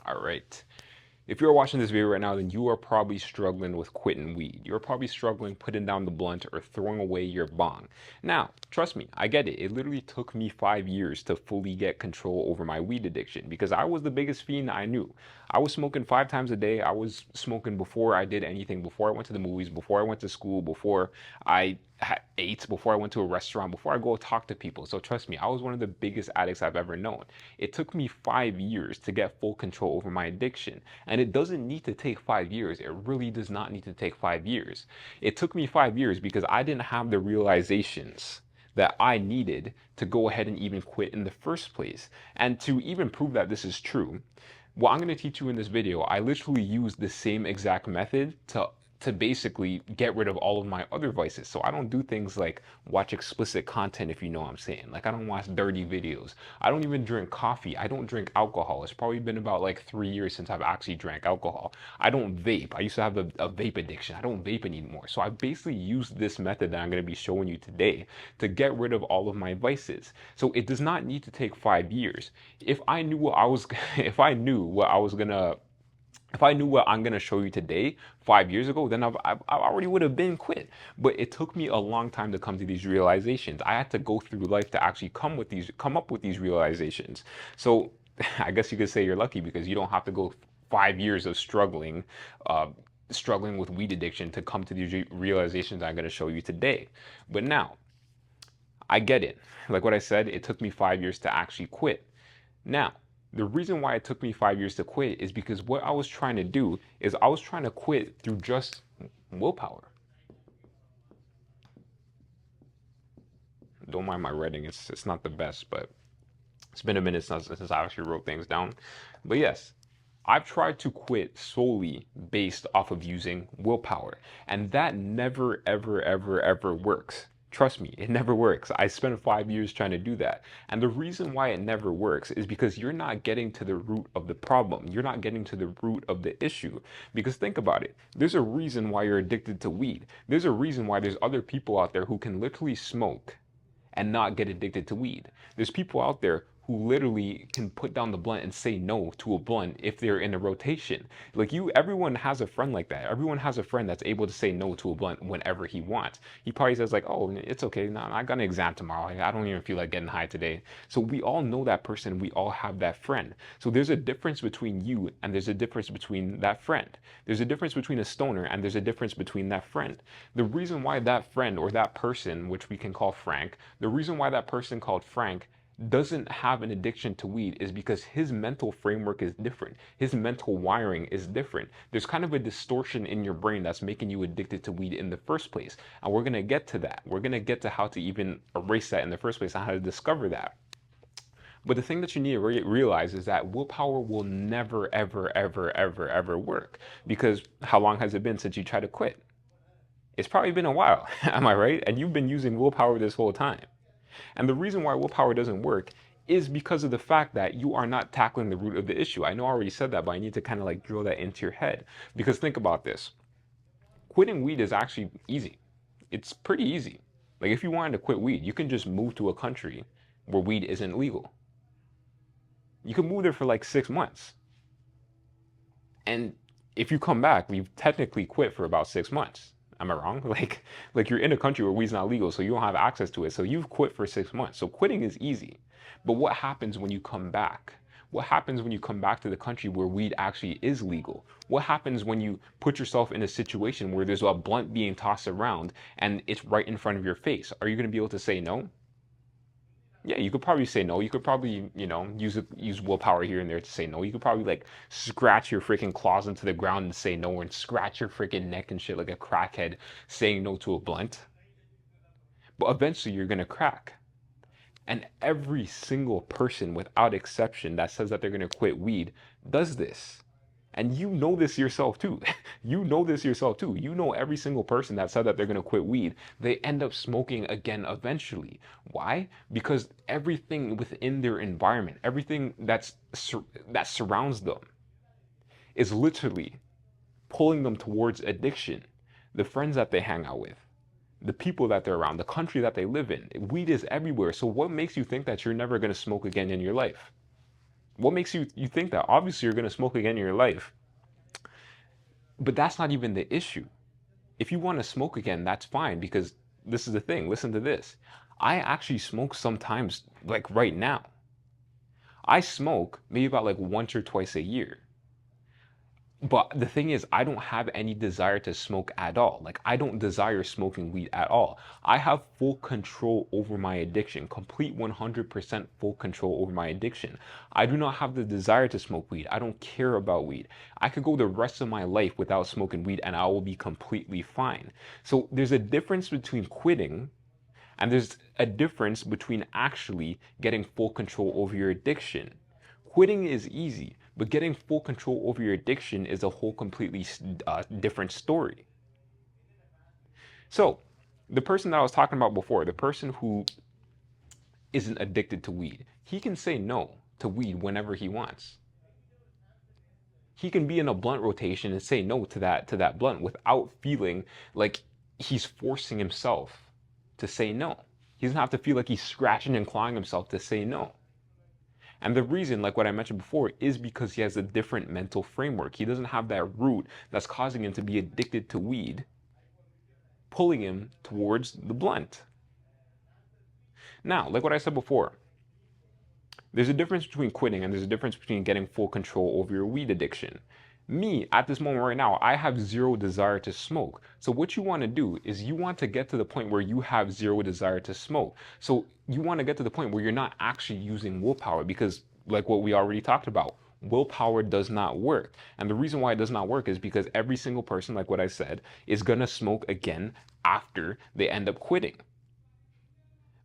All right. If you're watching this video right now, then you are probably struggling with quitting weed. You're probably struggling putting down the blunt or throwing away your bong. Now, trust me, I get it. It literally took me 5 years to fully get control over my weed addiction because I was the biggest fiend I knew. I was smoking 5 times a day. I was smoking before I did anything, before I went to the movies, before I went to school, before I ate, before I went to a restaurant, before I go talk to people. So trust me, I was one of the biggest addicts I've ever known. It took me 5 years to get full control over my addiction. And it doesn't need to take 5 years. It really does not need to take 5 years. It took me 5 years because I didn't have the realizations that I needed to go ahead and even quit in the first place. And to even prove that this is true, what I'm going to teach you in this video, I literally use the same exact method to basically get rid of all of my other vices. So I don't do things like watch explicit content, if you know what I'm saying. Like I don't watch dirty videos. I don't even drink coffee. I don't drink alcohol. It's probably been about like 3 years since I've actually drank alcohol. I don't vape. I used to have a vape addiction. I don't vape anymore. So I basically use this method that I'm going to be showing you today to get rid of all of my vices. So it does not need to take 5 years. If I knew what I was, if I knew what I was gonna if I knew what I'm gonna show you today 5 years ago, then I already would have been quit. But it took me a long time to come to these realizations. I had to go through life to actually come up with these realizations. So I guess you could say you're lucky because you don't have to go 5 years of uh, struggling with weed addiction to come to these realizations I'm gonna show you today. But now, I get it. Like what I said, it took me 5 years to actually quit. Now, the reason why it took me 5 years to quit is because what I was trying to do is I was trying to quit through just willpower. Don't mind my writing, it's not the best, but it's been a minute since I actually wrote things down. But yes, I've tried to quit solely based off of using willpower, and that never, ever, ever, ever works. Trust me, it never works. I spent 5 years trying to do that. And the reason why it never works is because you're not getting to the root of the problem. You're not getting to the root of the issue. Because think about it. There's a reason why you're addicted to weed. There's a reason why there's other people out there who can literally smoke and not get addicted to weed. There's people out there who literally can put down the blunt and say no to a blunt if they're in a rotation. Like everyone has a friend like that. Everyone has a friend that's able to say no to a blunt whenever he wants. He probably says like, oh, it's okay. No, I got an exam tomorrow. I don't even feel like getting high today. So we all know that person. We all have that friend. So there's a difference between you and there's a difference between that friend. There's a difference between a stoner and there's a difference between that friend. The reason why that friend or that person, which we can call Frank, the reason why that person called Frank doesn't have an addiction to weed is because his mental framework is different. His mental wiring is different. There's kind of a distortion in your brain that's making you addicted to weed in the first place. And we're going to get to that. We're going to get to how to even erase that in the first place and how to discover that. But the thing that you need to realize is that willpower will never, ever, ever, ever, ever work. Because how long has it been since you tried to quit? It's probably been a while. Am I right? And you've been using willpower this whole time. And the reason why willpower doesn't work is because of the fact that you are not tackling the root of the issue. I know I already said that, but I need to kind of like drill that into your head. Because think about this. Quitting weed is actually easy. It's pretty easy. Like if you wanted to quit weed, you can just move to a country where weed isn't legal. You can move there for like 6 months. And if you come back, you've technically quit for about 6 months. Am I wrong? Like you're in a country where weed's not legal, so you don't have access to it. So you've quit for 6 months. So quitting is easy. But what happens when you come back? What happens when you come back to the country where weed actually is legal? What happens when you put yourself in a situation where there's a blunt being tossed around and it's right in front of your face? Are you going to be able to say no? Yeah, you could probably say no. You could probably, use willpower here and there to say no. You could probably like scratch your freaking claws into the ground and say no, and scratch your freaking neck and shit like a crackhead saying no to a blunt. But eventually you're gonna crack. And every single person without exception that says that they're gonna quit weed does this. And you know this yourself too. You know this yourself too. You know every single person that said that they're going to quit weed, they end up smoking again eventually. Why? Because everything within their environment, everything that surrounds them is literally pulling them towards addiction. The friends that they hang out with, the people that they're around, the country that they live in. Weed is everywhere. So what makes you think that you're never going to smoke again in your life? What makes you think that? Obviously, you're going to smoke again in your life. But that's not even the issue. If you want to smoke again, that's fine, because this is the thing. Listen to this. I actually smoke sometimes, like right now. I smoke maybe about like once or twice a year. But the thing is, I don't have any desire to smoke at all. Like, I don't desire smoking weed at all. I have full control over my addiction, complete 100% full control over my addiction. I do not have the desire to smoke weed. I don't care about weed. I could go the rest of my life without smoking weed and I will be completely fine. So, there's a difference between quitting and there's a difference between actually getting full control over your addiction. Quitting is easy, but getting full control over your addiction is a whole completely different story. So, the person that I was talking about before, the person who isn't addicted to weed, he can say no to weed whenever he wants. He can be in a blunt rotation and say no to that blunt without feeling like he's forcing himself to say no. He doesn't have to feel like he's scratching and clawing himself to say no. And the reason, like what I mentioned before, is because he has a different mental framework. He doesn't have that root that's causing him to be addicted to weed, pulling him towards the blunt. Now, like what I said before, there's a difference between quitting and there's a difference between getting full control over your weed addiction. Me, at this moment right now, I have zero desire to smoke. So what you want to do is you want to get to the point where you have zero desire to smoke. So you want to get to the point where you're not actually using willpower, because like what we already talked about, willpower does not work. And the reason why it does not work is because every single person, like what I said, is going to smoke again after they end up quitting.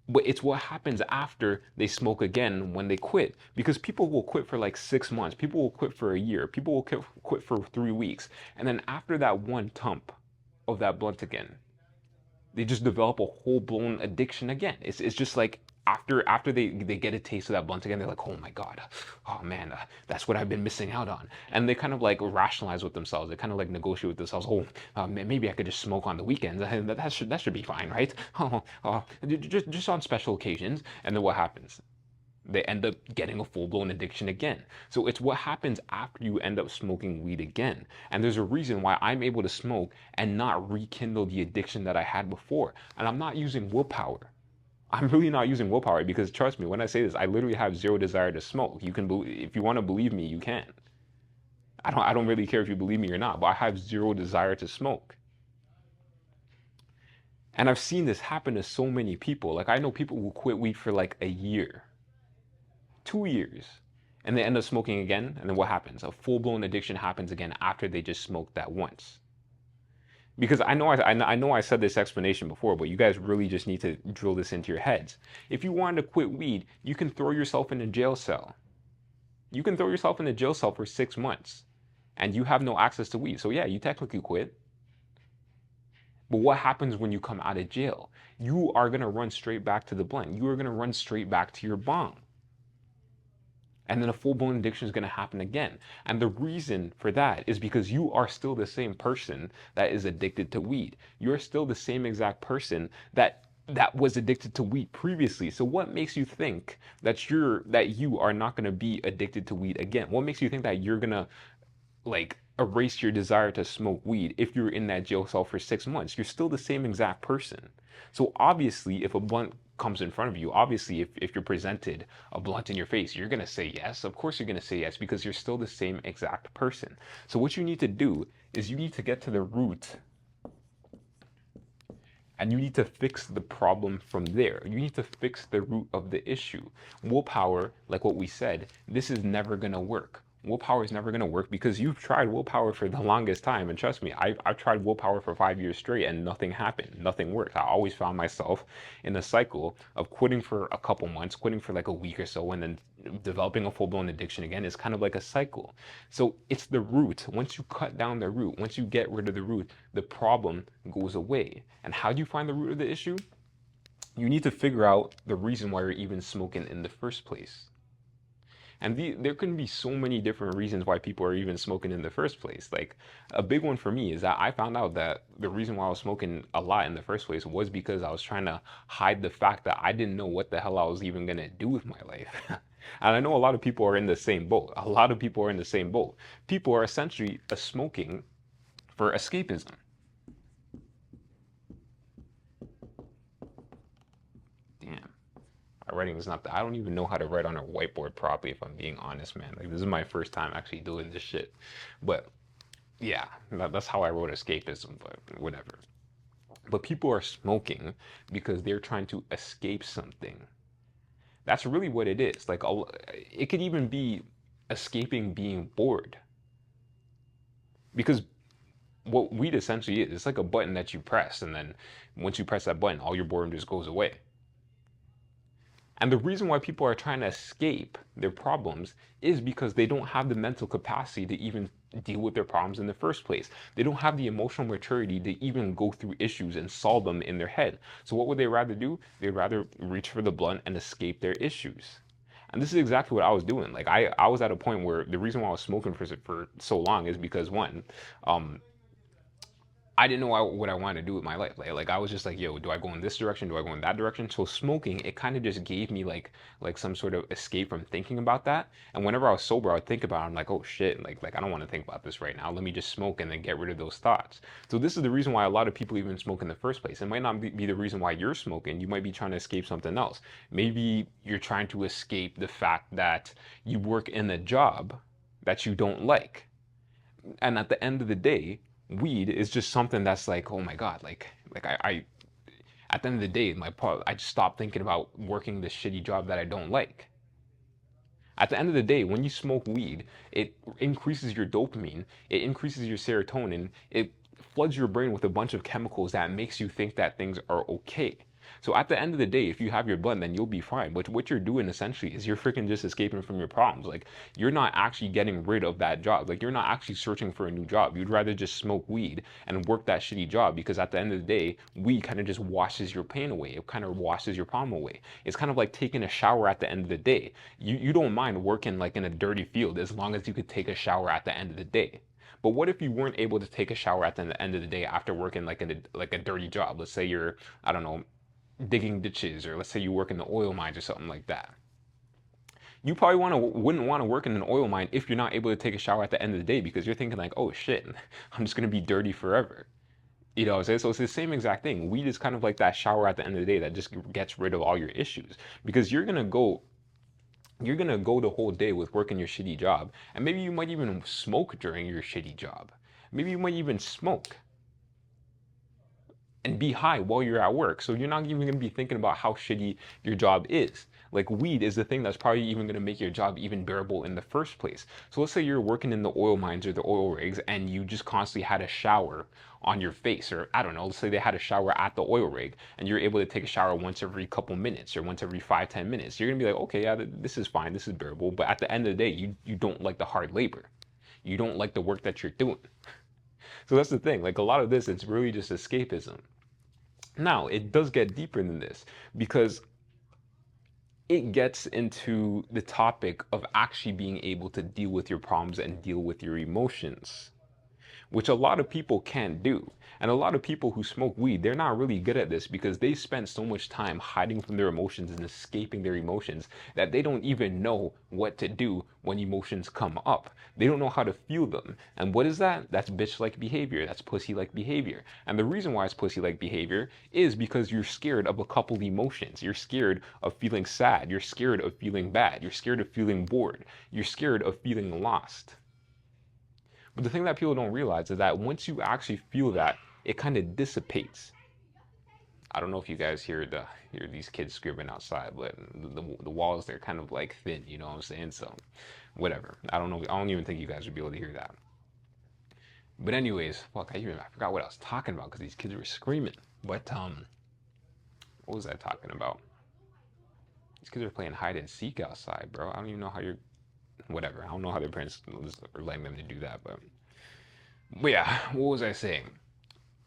But it's what happens after they smoke again when they quit. Because people will quit for like 6 months. People will quit for a year. People will quit for 3 weeks. And then after that one tump of that blunt again, they just develop a whole blown addiction again. It's just like after they get a taste of that blunt again, they're like, oh my God, oh man, that's what I've been missing out on. And they kind of like rationalize with themselves. They kind of like negotiate with themselves. Oh, maybe I could just smoke on the weekends. That should be fine, right? Just on special occasions. And then what happens? They end up getting a full-blown addiction again. So it's what happens after you end up smoking weed again. And there's a reason why I'm able to smoke and not rekindle the addiction that I had before. And I'm not using willpower. I'm really not using willpower, because trust me, when I say this, I literally have zero desire to smoke. You can, if you want to believe me, you can. I don't really care if you believe me or not, but I have zero desire to smoke. And I've seen this happen to so many people. Like, I know people who quit weed for like a year, 2 years, and they end up smoking again. And then what happens? A full-blown addiction happens again after they just smoked that once. Because I know I said this explanation before, but you guys really just need to drill this into your heads. If you wanted to quit weed, you can throw yourself in a jail cell. You can throw yourself in a jail cell for 6 months, and you have no access to weed. So yeah, you technically quit. But what happens when you come out of jail? You are going to run straight back to the blunt. You are going to run straight back to your bong. And then a full-blown addiction is going to happen again. And the reason for that is because you are still the same person that is addicted to weed. You're still the same exact person that was addicted to weed previously. So what makes you think that you are not going to be addicted to weed again? What makes you think that you're going to like erase your desire to smoke weed if you're in that jail cell for 6 months? You're still the same exact person. So obviously, if a blunt comes in front of you, obviously if you're presented a blunt in your face, you're going to say yes. Of course you're going to say yes, because you're still the same exact person. So what you need to do is you need to get to the root, and you need to fix the problem from there. You need to fix the root of the issue. Willpower, like what we said, this is never going to work. Willpower is never going to work because you've tried willpower for the longest time. And trust me, I've tried willpower for 5 years straight and nothing happened. Nothing worked. I always found myself in a cycle of quitting for a couple months, quitting for like a week or so, and then developing a full-blown addiction again. It's kind of like a cycle. So it's the root. Once you cut down the root, once you get rid of the root, the problem goes away. And how do you find the root of the issue? You need to figure out the reason why you're even smoking in the first place. And there can be so many different reasons why people are even smoking in the first place. Like, a big one for me is that I found out that the reason why I was smoking a lot in the first place was because I was trying to hide the fact that I didn't know what the hell I was even going to do with my life. And I know a lot of people are in the same boat. A lot of people are in the same boat. People are essentially smoking for escapism. Damn. My writing is not that. I don't even know how to write on a whiteboard properly, if I'm being honest, man. Like, this is my first time actually doing this shit. But yeah, that's how I wrote escapism, but whatever. But people are smoking because they're trying to escape something. That's really what it is. Like, it could even be escaping being bored. Because what weed essentially is, it's like a button that you press, and then once you press that button, all your boredom just goes away. And the reason why people are trying to escape their problems is because they don't have the mental capacity to even deal with their problems in the first place. They don't have the emotional maturity to even go through issues and solve them in their head. So what would they rather do? They'd rather reach for the blunt and escape their issues. And this is exactly what I was doing. Like, I was at a point where the reason why I was smoking for so long is because one, um, I didn't know what I wanted to do with my life. Like I was just like, yo, do I go in this direction? Do I go in that direction? So smoking, it kind of just gave me like some sort of escape from thinking about that. And whenever I was sober, I would think about it. I'm like, oh shit, like I don't want to think about this right now. Let me just smoke and then get rid of those thoughts. So this is the reason why a lot of people even smoke in the first place. It might not be the reason why you're smoking. You might be trying to escape something else. Maybe you're trying to escape the fact that you work in a job that you don't like. And at the end of the day, weed is just something that's like, oh my God, like I at the end of the day, I just stopped thinking about working this shitty job that I don't like. At the end of the day, when you smoke weed, it increases your dopamine, it increases your serotonin, it floods your brain with a bunch of chemicals that makes you think that things are okay. So at the end of the day, if you have your blunt, then you'll be fine. But what you're doing essentially is you're freaking just escaping from your problems. Like, you're not actually getting rid of that job. Like, you're not actually searching for a new job. You'd rather just smoke weed and work that shitty job, because at the end of the day, weed kind of just washes your pain away. It kind of washes your problem away. It's kind of like taking a shower at the end of the day. You don't mind working like in a dirty field as long as you could take a shower at the end of the day. But what if you weren't able to take a shower at the end of the day after working like a dirty job? Let's say you're, I don't know, digging ditches, or let's say you work in the oil mines or something like that. You probably wouldn't want to work in an oil mine if you're not able to take a shower at the end of the day, because you're thinking like, oh shit, I'm just gonna be dirty forever. You know what I'm saying? So it's the same exact thing. Weed is kind of like that shower at the end of the day that just gets rid of all your issues, because you're gonna go the whole day with working your shitty job, and maybe you might even smoke during your shitty job. Maybe you might even smoke and be high while you're at work. So you're not even going to be thinking about how shitty your job is. Like, weed is the thing that's probably even going to make your job even bearable in the first place. So let's say you're working in the oil mines or the oil rigs, and you just constantly had a shower on your face, or I don't know, let's say they had a shower at the oil rig, and you're able to take a shower once every couple minutes or once every 5-10 minutes. You're going to be like, okay, yeah, this is fine, this is bearable. But at the end of the day, you don't like the hard labor. You don't like the work that you're doing. So that's the thing. Like, a lot of this, it's really just escapism. Now, it does get deeper than this, because it gets into the topic of actually being able to deal with your problems and deal with your emotions, which a lot of people can't do. And a lot of people who smoke weed, they're not really good at this, because they spend so much time hiding from their emotions and escaping their emotions that they don't even know what to do when emotions come up. They don't know how to feel them. And what is that? That's bitch-like behavior. That's pussy-like behavior. And the reason why it's pussy-like behavior is because you're scared of a couple emotions. You're scared of feeling sad. You're scared of feeling bad. You're scared of feeling bored. You're scared of feeling lost. But the thing that people don't realize is that once you actually feel that, it kind of dissipates. I don't know if you guys hear these kids screaming outside, but the walls, they're kind of like thin, you know what I'm saying? So whatever. I don't know. I don't even think you guys would be able to hear that. But anyways, fuck, I forgot what I was talking about because these kids were screaming. But what was I talking about? These kids are playing hide and seek outside, bro. I don't even know how you're. Whatever. I don't know how their parents are letting them to do that, but yeah, what was I saying?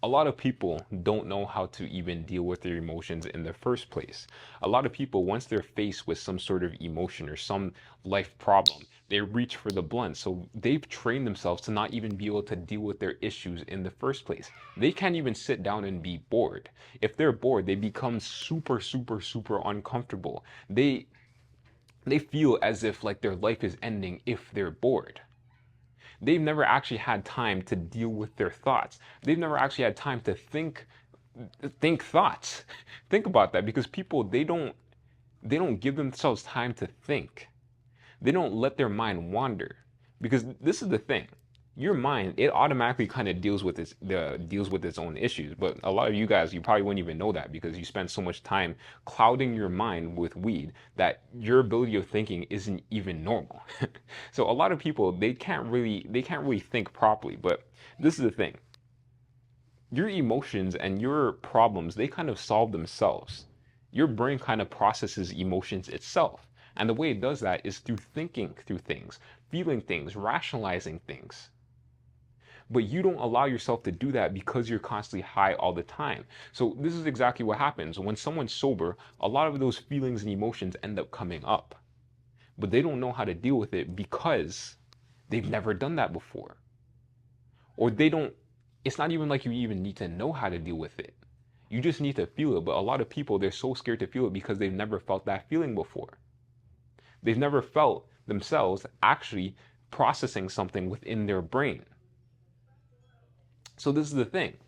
A lot of people don't know how to even deal with their emotions in the first place. A lot of people, once they're faced with some sort of emotion or some life problem, they reach for the blunt. So they've trained themselves to not even be able to deal with their issues in the first place. They can't even sit down and be bored. If they're bored, they become super, super, super uncomfortable. They they feel as if like their life is ending if they're bored. They've never actually had time to deal with their thoughts. They've never actually had time to think thoughts. Think about that, because people, they don't give themselves time to think. They don't let their mind wander, because this is the thing. Your mind, it automatically kind of deals with its own issues. But a lot of you guys, you probably wouldn't even know that, because you spend so much time clouding your mind with weed that your ability of thinking isn't even normal. So a lot of people, they can't really think properly. But this is the thing. Your emotions and your problems, they kind of solve themselves. Your brain kind of processes emotions itself. And the way it does that is through thinking through things, feeling things, rationalizing things. But you don't allow yourself to do that because you're constantly high all the time. So this is exactly what happens. When someone's sober, a lot of those feelings and emotions end up coming up. But they don't know how to deal with it because they've never done that before. Or they don't, it's not even like you even need to know how to deal with it. You just need to feel it. But a lot of people, they're so scared to feel it because they've never felt that feeling before. They've never felt themselves actually processing something within their brain. So this is the thing.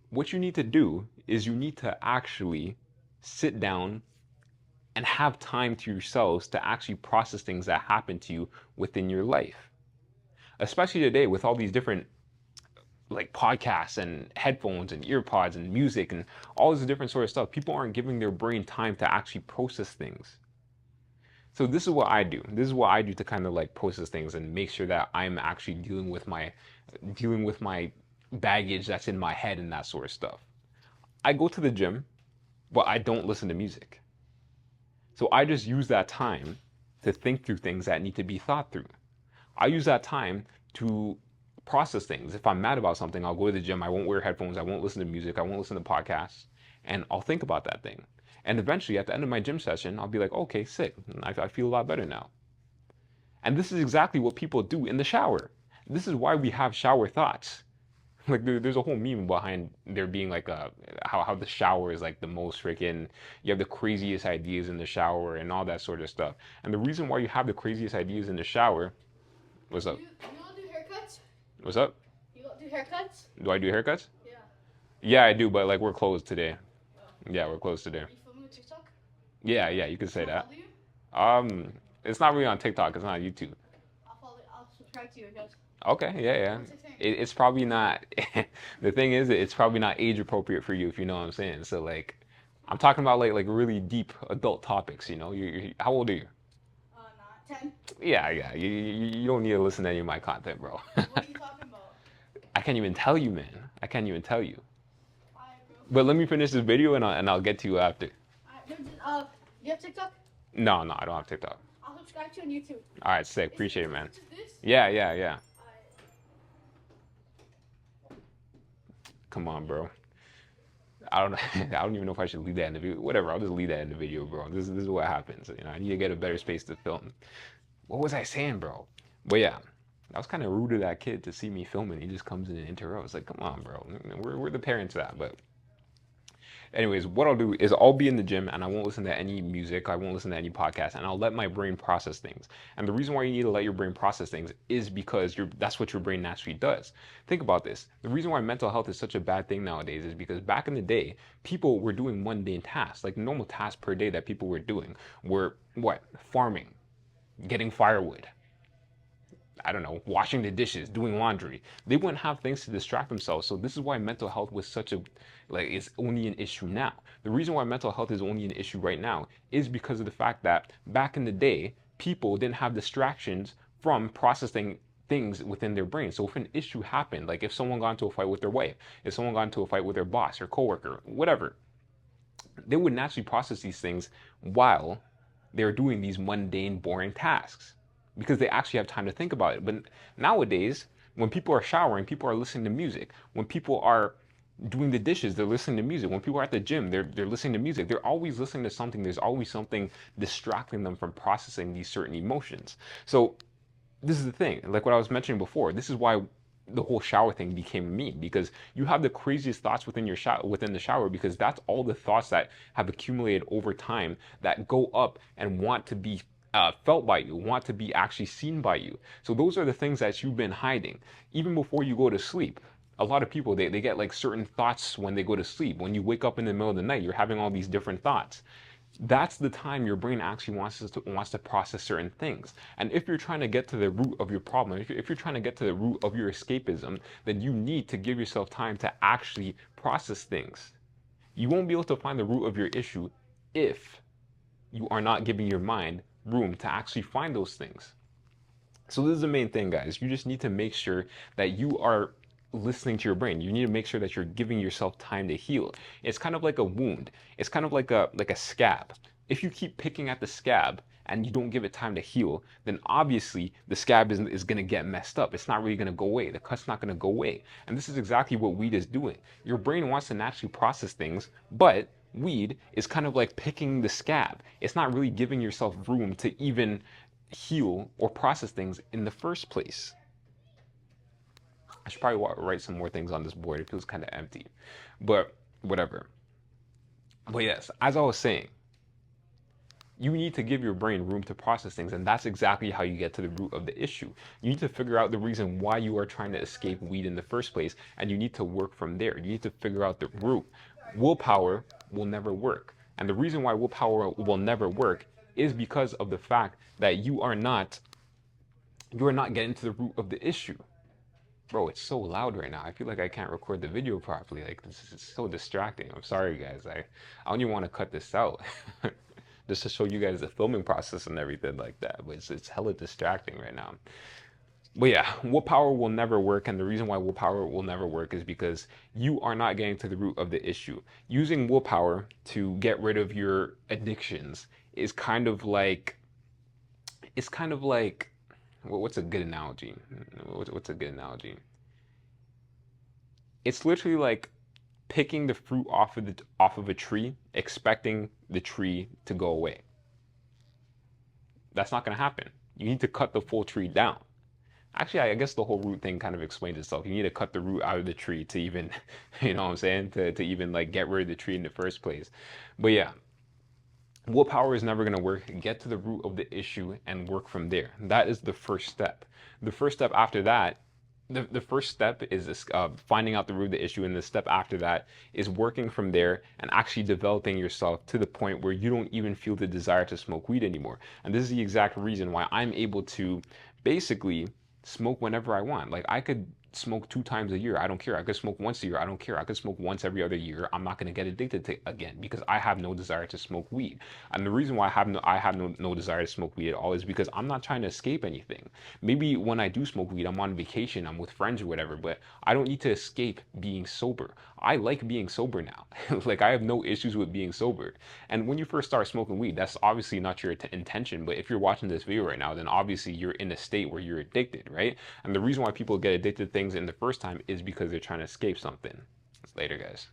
What you need to do is you need to actually sit down and have time to yourselves to actually process things that happen to you within your life. Especially today with all these different like podcasts and headphones and earpods and music and all this different sort of stuff. People aren't giving their brain time to actually process things. So this is what I do. This is what I do to kind of like process things and make sure that I'm actually dealing with my baggage that's in my head and that sort of stuff. I go to the gym, but I don't listen to music. So I just use that time to think through things that need to be thought through. I use that time to process things. If I'm mad about something, I'll go to the gym. I won't wear headphones. I won't listen to music. I won't listen to podcasts. And I'll think about that thing. And eventually, at the end of my gym session, I'll be like, okay, sick. I feel a lot better now. And this is exactly what people do in the shower. This is why we have shower thoughts. Like there's a whole meme behind there being like how the shower is like the most freaking, you have the craziest ideas in the shower and all that sort of stuff. And the reason why you have the craziest ideas in the shower, what's up? You don't do haircuts? What's up? You don't do haircuts? Do I do haircuts? Yeah. Yeah, I do, but like we're closed today. Oh. Yeah, we're closed today. Are you filming with TikTok? Yeah, yeah, you could say I'll that. follow you? It's not really on TikTok. It's not on YouTube. I'll subscribe to you, I guess. Okay, yeah, yeah. What's it saying? It's probably not. The thing is, it's probably not age appropriate for you, if you know what I'm saying. So like, I'm talking about like really deep adult topics. You know, how old are you? Not 10. Yeah, yeah. You don't need to listen to any of my content, bro. What are you talking about? I can't even tell you, man. I can't even tell you. Alright, bro. But let me finish this video and I'll get to you after. Alright, do you have TikTok? No, no, I don't have TikTok. I'll subscribe to you on YouTube. All right, sick. Appreciate it, man. Is this? Yeah, yeah, yeah. Alright. Come on, bro. I don't I don't even know if I should leave that in the video. Whatever, I'll just leave that in the video, bro. This is what happens. You know, I need to get a better space to film. What was I saying, bro? But yeah, that was kind of rude of that kid to see me filming. He just comes in and interrupts. Like, come on, bro. We're the parents of that. But anyways, what I'll do is I'll be in the gym and I won't listen to any music. I won't listen to any podcast, and I'll let my brain process things. And the reason why you need to let your brain process things is because that's what your brain naturally does. Think about this. The reason why mental health is such a bad thing nowadays is because back in the day, people were doing mundane tasks, like normal tasks per day that people were doing were what? Farming, getting firewood, I don't know, washing the dishes, doing laundry. They wouldn't have things to distract themselves. So this is why mental health was such a, like, it's only an issue now. The reason why mental health is only an issue right now is because of the fact that back in the day, people didn't have distractions from processing things within their brain. So if an issue happened, like if someone got into a fight with their wife, if someone got into a fight with their boss or coworker, whatever, they would naturally process these things while they're doing these mundane, boring tasks, because they actually have time to think about it. But nowadays, when people are showering, people are listening to music. When people are doing the dishes, they're listening to music. When people are at the gym, they're listening to music. They're always listening to something. There's always something distracting them from processing these certain emotions. So this is the thing, like what I was mentioning before, this is why the whole shower thing became a meme, because you have the craziest thoughts within the shower, because that's all the thoughts that have accumulated over time that go up and want to be felt by you, want to be actually seen by you. So those are the things that you've been hiding. Even before you go to sleep, a lot of people, they get like certain thoughts when they go to sleep. When you wake up in the middle of the night, you're having all these different thoughts. That's the time your brain actually wants to process certain things. And if you're trying to get to the root of your problem, if you're trying to get to the root of your escapism, then you need to give yourself time to actually process things. You won't be able to find the root of your issue if you are not giving your mind room to actually find those things. So this is the main thing, guys. You just need to make sure that you are listening to your brain. You need to make sure that you're giving yourself time to heal. It's kind of like a wound. It's kind of like a scab. If you keep picking at the scab and you don't give it time to heal, then obviously the scab is going to get messed up. It's not really going to go away. The cut's not going to go away. And this is exactly what weed is doing. Your brain wants to naturally process things, but weed is kind of like picking the scab. It's not really giving yourself room to even heal or process things in the first place. I should probably write some more things on this board. It feels kind of empty, but whatever. But yes, as I was saying, you need to give your brain room to process things, and that's exactly how you get to the root of the issue. You need to figure out the reason why you are trying to escape weed in the first place, and you need to work from there. You need to figure out the root. Willpower will never work, and the reason why willpower will never work is because of the fact that you are not getting to the root of the issue. Bro, it's so loud right now. I feel like I can't record the video properly. Like, this is so distracting. I'm sorry, guys. I don't even want to cut this out. Just to show you guys the filming process and everything like that. But it's hella distracting right now. But yeah, willpower will never work. And the reason why willpower will never work is because you are not getting to the root of the issue. Using willpower to get rid of your addictions is kind of like, what's a good analogy? What's a good analogy? It's literally like picking the fruit off of a tree, expecting the tree to go away. That's not going to happen. You need to cut the full tree down. Actually, I guess the whole root thing kind of explains itself. You need to cut the root out of the tree to even, you know what I'm saying, to even like get rid of the tree in the first place. But yeah, willpower is never going to work. Get to the root of the issue and work from there. That is the first step. The first step after that, the first step is finding out the root of the issue, and the step after that is working from there and actually developing yourself to the point where you don't even feel the desire to smoke weed anymore. And this is the exact reason why I'm able to basically smoke whenever I want. Like, I could smoke 2 times a year. I don't care. I could smoke once a year. I don't care. I could smoke once every other year. I'm not going to get addicted to it again because I have no desire to smoke weed. And the reason why I have no desire to smoke weed at all is because I'm not trying to escape anything. Maybe when I do smoke weed, I'm on vacation, I'm with friends or whatever, but I don't need to escape being sober. I like being sober now. Like, I have no issues with being sober. And when you first start smoking weed, that's obviously not your intention, but if you're watching this video right now, then obviously you're in a state where you're addicted, right? And the reason why people get addicted to things in the first time is because they're trying to escape something. Later, guys.